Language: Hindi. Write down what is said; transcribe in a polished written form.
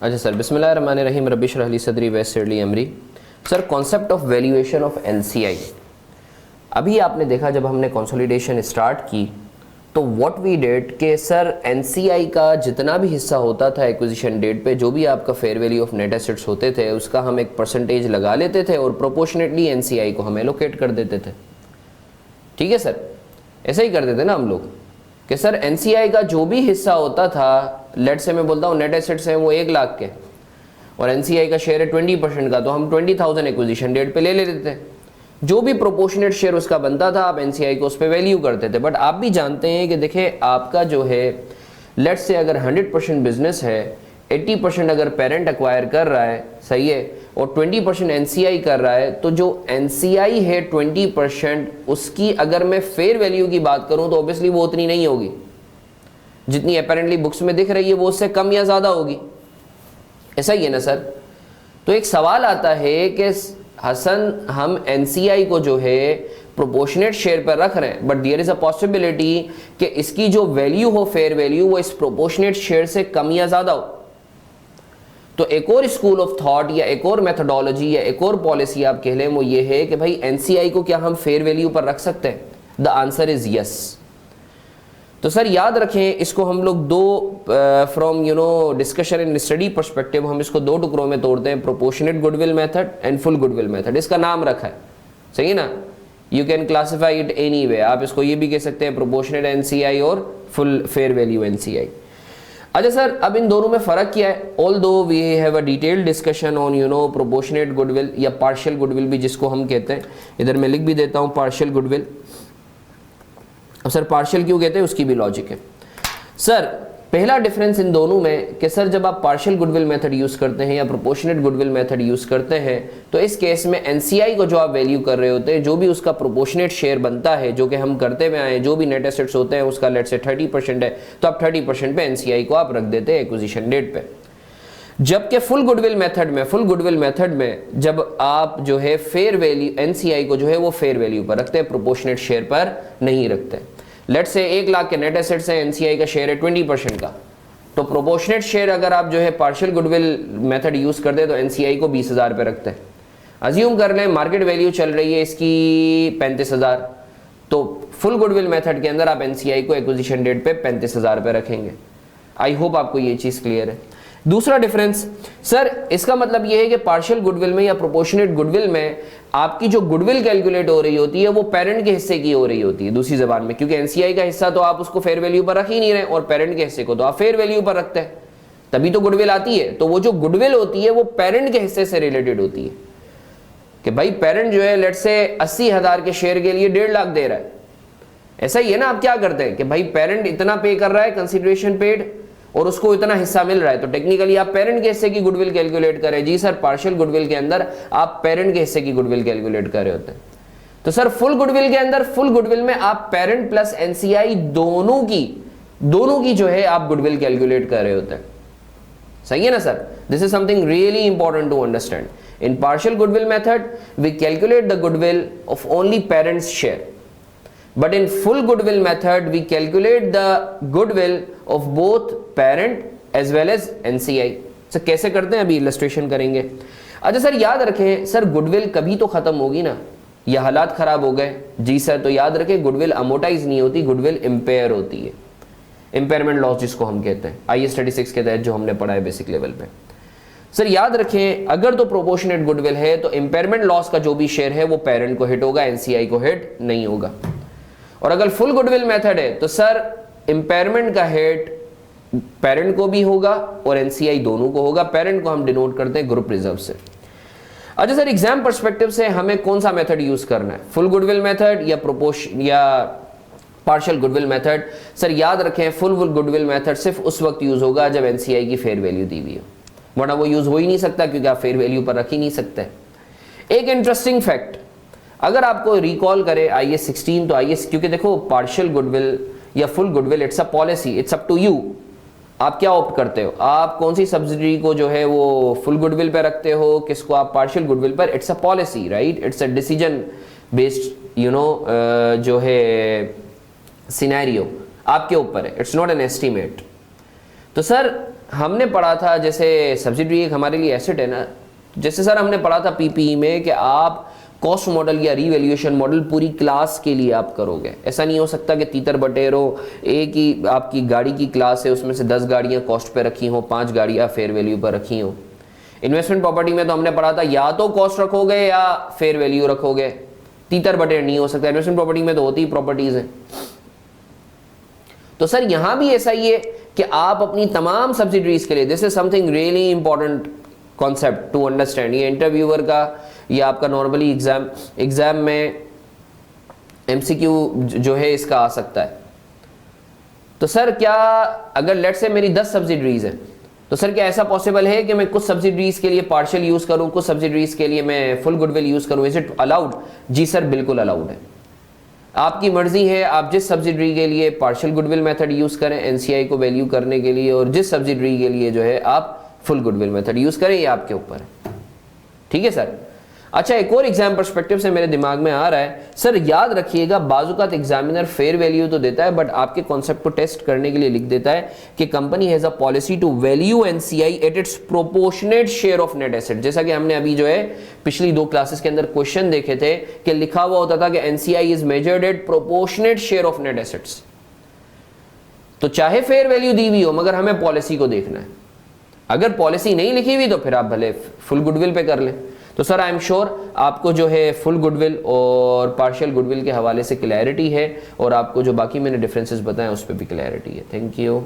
अच्छा सर, बिस्मिल्लाहिर्रहमानिर्रहीम, रब्बि इश्रह ली सदरी वयस्सिर ली अमरी। Sir, concept of valuation of NCI. अभी आपने देखा जब हमने कंसोलिडेशन स्टार्ट की तो व्हाट वी डिड कि सर एनसीआई का जितना भी हिस्सा होता था एक्विजिशन डेट पे, जो भी आपका fair value of net assets होते थे, उसका हम एक परसेंटेज लगा लेते थे और प्रोपोर्शनेटली एनसीआई को हम एलोकेट कर देते थे। ठीक है सर, ऐसा ही करते थे ना हम लोग कि सर एनसीआई का जो भी हिस्सा होता था, लेट से मैं बोलता हूँ नेट एसेट्स हैं वो 1 लाख के और एनसीआई का शेयर है 20% का, तो हम 20,000 एक्विजिशन डेट पे ले लेते थे। जो भी प्रोपोर्शनेट शेयर उसका बनता था आप एनसीआई को उस पर वैल्यू करते थे। बट आप भी जानते हैं कि देखिए आपका जो है लेट से अगर 100% बिजनेस है, 80% अगर पेरेंट एक्वायर कर रहा है, सही है, और 20% एनसीआई कर रहा है, तो जो एनसीआई है 20% उसकी अगर मैं फेयर वैल्यू की बात करूं तो ऑब्वियसली वो उतनी नहीं होगी जितनी अपेरेंटली बुक्स में दिख रही है, वो उससे कम या ज़्यादा होगी। ऐसा ही है ना सर। तो एक सवाल आता है कि हसन हम एनसीआई को जो है प्रोपोर्शनेट शेयर पर रख रहे हैं, but there is a possibility कि इसकी जो वैल्यू हो, फेयर वैल्यू, वो इस प्रोपोर्शनेट शेयर से कम या ज़्यादा हो। तो एक और स्कूल ऑफ थॉट या एक और मेथोडोलॉजी या एक और पॉलिसी आप कह लें, वो ये है कि भाई एनसीआई को क्या हम फेयर वैल्यू पर रख सकते हैं? The answer is yes. तो सर याद रखें, इसको हम लोग दो from discussion and study perspective हम इसको दो टुकड़ों में तोड़ते हैं, proportionate goodwill method and full goodwill method. इसका नाम रखा है, सही है ना। You can classify it any way. आप इसको ये भी कह सकते हैं प्रोपोर्शनेट एनसीआई और फुल फेयर वैल्यू एनसीआई। अच्छा सर, अब इन दोनों में फ़र्क क्या है? Although we have a detailed discussion on proportionate goodwill या पार्शियल गुडविल भी जिसको हम कहते हैं। इधर मैं लिख भी देता हूँ पार्शियल गुडविल। अब सर पार्शियल क्यों कहते हैं उसकी भी लॉजिक है। सर पहला डिफरेंस इन दोनों में कि सर जब आप पार्शियल गुडविल मेथड यूज़ करते हैं या प्रोपोर्शनेट गुडविल मेथड यूज़ करते हैं, तो इस केस में एनसीआई को जो आप वैल्यू कर रहे होते हैं, जो भी उसका प्रोपोर्शनेट शेयर बनता है, जो कि हम करते हुए आए हैं, जो भी नेट एसेट्स होते हैं उसका लेट से 30% है, तो आप 30% पे एनसीआई को आप रख देते हैं एक्विजिशन डेट पे। जबकि फुल गुडविल मेथड में जब आप जो है फेयर वैल्यू एनसीआई को जो है वो फेयर वैल्यू पर रखते हैं, प्रोपोर्शनेट शेयर पर नहीं रखते। लेट से 1 लाख के नेट एसेट्स हैं, एनसीआई का शेयर है 20% का, तो प्रोपोर्शनेट शेयर अगर आप जो है पार्शियल गुडविल मेथड यूज करते हैं तो एनसीआई को 20,000 पे रखते हैं। अज्यूम कर लें मार्केट वैल्यू चल रही है इसकी 35,000, तो फुल गुडविल मेथड के अंदर आप एनसीआई को एक्विजिशन डेट पे 35,000 पे रखेंगे। आई होप आपको ये चीज क्लियर है। दूसरा डिफरेंस सर, इसका मतलब यह है कि पार्शियल गुडविल में या प्रोपोर्शनेट गुडविल में आपकी जो गुडविल कैलकुलेट हो रही होती है वो पेरेंट के हिस्से की हो रही होती है, दूसरी जबान में, क्योंकि एनसीआई का हिस्सा तो आप उसको फेयर वैल्यू पर रख ही नहीं रहे और पेरेंट के हिस्से को तो आप फेयर वैल्यू पर रखते हैं, तभी तो गुडविल आती है। तो वो जो गुडविल होती है वो पेरेंट के हिस्से से रिलेटेड होती है कि भाई पेरेंट जो है लेट से 80,000 के शेयर के लिए 1.5 लाख दे रहा है। ऐसा ही है ना। आप क्या करते हैं कि भाई पेरेंट इतना पे कर रहा है कंसिडरेशन पेड और उसको इतना हिस्सा मिल रहा है, तो टेक्निकली आप पेरेंट के हिस्से की गुडविल कैलकुलेट करें। जी सर, पार्शियल गुडविल के अंदर आप पेरेंट के हिस्से की गुडविल कैलकुलेट कर रहे होते हैं। तो सर फुल गुडविल के अंदर, फुल गुडविल में आप पेरेंट प्लस एनसीआई दोनों की जो है आप गुडविल कैलकुलेट कर रहे होते हैं। सही है ना sir. This is something really important to understand. In partial goodwill method we calculate the goodwill of only parents share, but in full goodwill method we calculate the goodwill of both parent as well as NCI। Sir कैसे करते हैं अभी इलस्ट्रेशन करेंगे। अच्छा सर याद रखें, सर गुडविल कभी तो खत्म होगी ना, या हालात खराब हो गए। जी सर, तो याद रखें गुडविल अमोटाइज नहीं होती, गुडविल इंपेयर होती है, इंपेयरमेंट लॉस जिसको हम कहते हैं, IS36 के तहत जो हमने पढ़ा है बेसिक लेवल पे। सर याद रखें, अगर तो प्रोपोर्शनेट गुडविल है तो इंपेयरमेंट लॉस का जो भी शेयर है वो पेरेंट को हिट होगा, एनसीआई को हिट नहीं होगा। और अगर फुल गुडविल मेथड है तो सर इंपेयरमेंट का हिट पेरेंट को भी होगा और एनसीआई दोनों को होगा। पेरेंट को हम डिनोट करते हैं ग्रुप रिजर्व से। अच्छा सर, एग्जाम पर्सपेक्टिव से हमें कौन सा मेथड यूज करना है, फुल गुडविल मेथड या पार्शियल गुडविल मेथड? सर याद रखें, फुल गुडविल मेथड सिर्फ उस वक्त यूज होगा जब एनसीआई की फेयर वैल्यू दी हुई हो, वरना वो यूज हो ही नहीं सकता क्योंकि आप फेयर वैल्यू पर रख ही नहीं सकते। एक इंटरेस्टिंग फैक्ट, अगर आपको रिकॉल करें IS16, तो IS, क्योंकि देखो पार्शियल गुडविल या full goodwill it's a policy, it's up to you. आप क्या ऑप्ट करते हो, आप कौन सी सब्सिडी को जो है वो फुल गुडविल पे रखते हो, किसको आप पार्शियल गुडविल पर। It's a policy, right, it's a decision based जो है सिनेरियो आपके ऊपर है, इट्स नॉट एन एस्टिमेट। तो सर हमने पढ़ा था जैसे सब्सिडरी एक हमारे लिए एसेट है ना, जैसे सर हमने पढ़ा था पीपीई में कि आप कॉस्ट मॉडल या रीवैल्यूएशन मॉडल पूरी क्लास के लिए आप करोगे। ऐसा नहीं हो सकता कि तीतर बटेरो एक ही आपकी गाड़ी की क्लास है, उसमें से 10 गाड़ियां कॉस्ट पे रखी हो, 5 गाड़ियां फेयर वैल्यू पर रखी हो। इन्वेस्टमेंट प्रॉपर्टी में तो हमने पढ़ा था या तो कॉस्ट रखोगे या फेयर वैल्यू रखोगे, तीतर बटेर नहीं हो सकता। इन्वेस्टमेंट प्रॉपर्टी में तो होती ही प्रॉपर्टीज है। तो सर यहां भी ऐसा ही है कि आप अपनी तमाम सब्सिडरीज के लिए, this is something really important concept to understand. ये इंटरव्यूअर का या आपका नॉर्मली एग्जाम में एमसीक्यू जो है इसका आ सकता है। तो सर क्या अगर लेट से मेरी 10 सब्सिडरीज है, तो सर क्या ऐसा पॉसिबल है कि मैं कुछ सब्सिडरीज के लिए पार्शियल यूज करूं, कुछ सब्सिडरीज के लिए मैं फुल गुडविल यूज करूं? Is it allowed? जी सर बिल्कुल अलाउड है। आपकी मर्जी है, आप जिस सब्सिडरी के लिए पार्शियल गुडविल मेथड यूज करें एनसीआई को वैल्यू करने के लिए, और जिस सब्सिडरी के लिए जो है आप फुल गुडविल मेथड यूज करें, ये आपके ऊपर है। ठीक है सर। अच्छा, एक और एग्जाम पर्सपेक्टिव से मेरे दिमाग में आ रहा है, सर याद रखिएगा बाजुकात एग्जामिनर फेयर वैल्यू तो देता है, बट आपके कॉन्सेप्ट को टेस्ट करने के लिए लिख देता है कि company has a policy to value NCI at its proportionate share of net asset. जैसा कि हमने अभी जो है पिछली 2 क्लासेस के अंदर क्वेश्चन देखे थे कि लिखा हुआ होता था कि NCI is measured eight proportionate share of net assets. तो चाहे फेयर वैल्यू दी हुई हो, मगर हमें पॉलिसी को देखना है। अगर पॉलिसी नहीं लिखी हुई तो फिर आप भले फुल गुडविल पे कर लें। तो सर आई एम श्योर आपको जो है फुल गुडविल और पार्शियल गुडविल के हवाले से क्लैरिटी है, और आपको जो बाकी मैंने डिफरेंसेस बताए उस पर भी क्लैरिटी है। Thank you.